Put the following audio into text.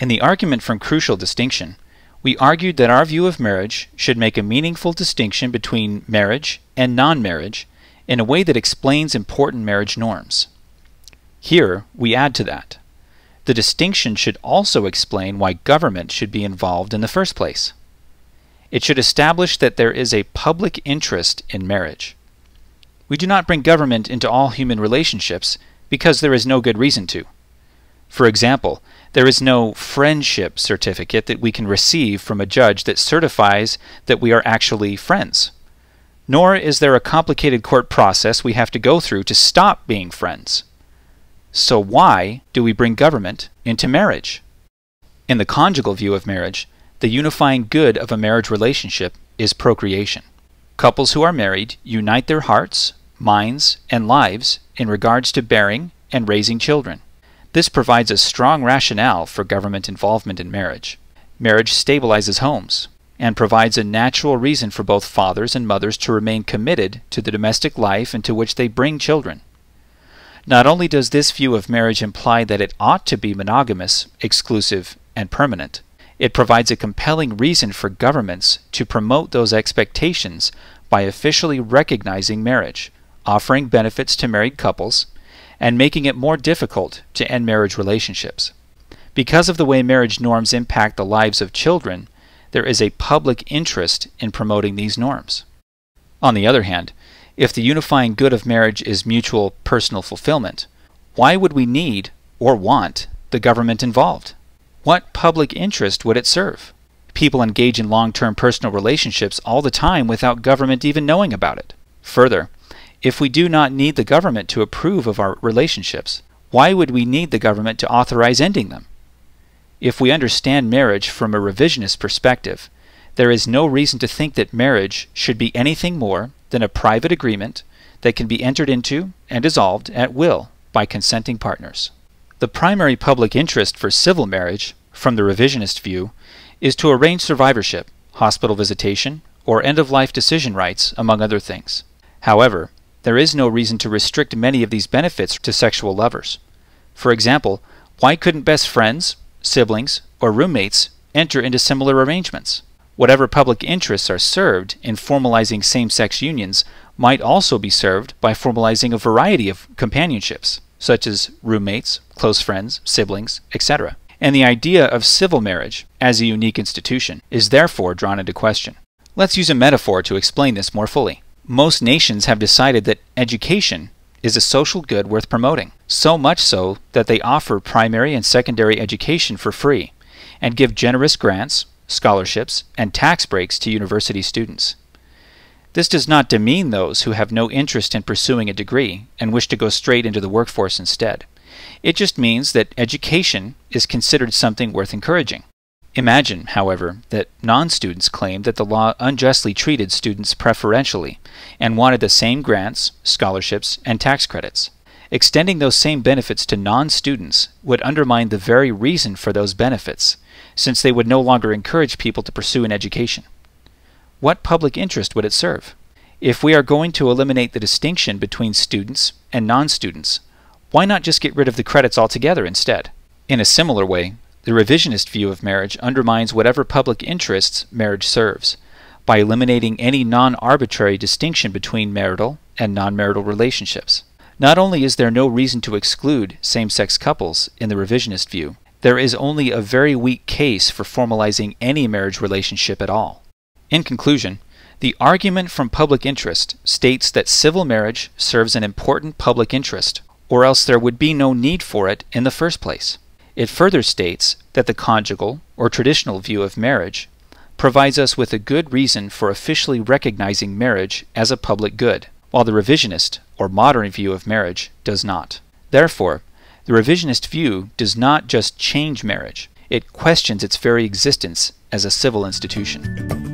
In the argument from Crucial Distinction, we argued that our view of marriage should make a meaningful distinction between marriage and non-marriage in a way that explains important marriage norms. Here, we add to that. The distinction should also explain why government should be involved in the first place. It should establish that there is a public interest in marriage. We do not bring government into all human relationships because there is no good reason to. For example, there is no friendship certificate that we can receive from a judge that certifies that we are actually friends. Nor is there a complicated court process we have to go through to stop being friends. So why do we bring government into marriage? In the conjugal view of marriage, the unifying good of a marriage relationship is procreation. Couples who are married unite their hearts, minds, and lives in regards to bearing and raising children. This provides a strong rationale for government involvement in marriage. Marriage stabilizes homes and provides a natural reason for both fathers and mothers to remain committed to the domestic life into which they bring children. Not only does this view of marriage imply that it ought to be monogamous, exclusive, and permanent, it provides a compelling reason for governments to promote those expectations by officially recognizing marriage, offering benefits to married couples, and making it more difficult to end marriage relationships. Because of the way marriage norms impact the lives of children, there is a public interest in promoting these norms. On the other hand, if the unifying good of marriage is mutual personal fulfillment, why would we need or want the government involved? What public interest would it serve? People engage in long-term personal relationships all the time without government even knowing about it. Further, if we do not need the government to approve of our relationships, why would we need the government to authorize ending them? If we understand marriage from a revisionist perspective, there is no reason to think that marriage should be anything more than a private agreement that can be entered into and dissolved at will by consenting partners. The primary public interest for civil marriage, from the revisionist view, is to arrange survivorship, hospital visitation, or end-of-life decision rights, among other things. However, there is no reason to restrict many of these benefits to sexual lovers. For example, why couldn't best friends, siblings, or roommates enter into similar arrangements? Whatever public interests are served in formalizing same-sex unions might also be served by formalizing a variety of companionships, such as roommates, close friends, siblings, etc. And the idea of civil marriage, as a unique institution, is therefore drawn into question. Let's use a metaphor to explain this more fully. Most nations have decided that education is a social good worth promoting, so much so that they offer primary and secondary education for free, and give generous grants, scholarships, and tax breaks to university students. This does not demean those who have no interest in pursuing a degree and wish to go straight into the workforce instead. It just means that education is considered something worth encouraging. Imagine, however, that non-students claimed that the law unjustly treated students preferentially and wanted the same grants, scholarships, and tax credits. Extending those same benefits to non-students would undermine the very reason for those benefits, since they would no longer encourage people to pursue an education. What public interest would it serve? If we are going to eliminate the distinction between students and non-students, why not just get rid of the credits altogether instead? In a similar way, the revisionist view of marriage undermines whatever public interests marriage serves by eliminating any non-arbitrary distinction between marital and non-marital relationships. Not only is there no reason to exclude same-sex couples in the revisionist view, there is only a very weak case for formalizing any marriage relationship at all. In conclusion, the argument from public interest states that civil marriage serves an important public interest, or else there would be no need for it in the first place. It further states that the conjugal or traditional view of marriage provides us with a good reason for officially recognizing marriage as a public good, while the revisionist or modern view of marriage does not. Therefore, the revisionist view does not just change marriage, it questions its very existence as a civil institution.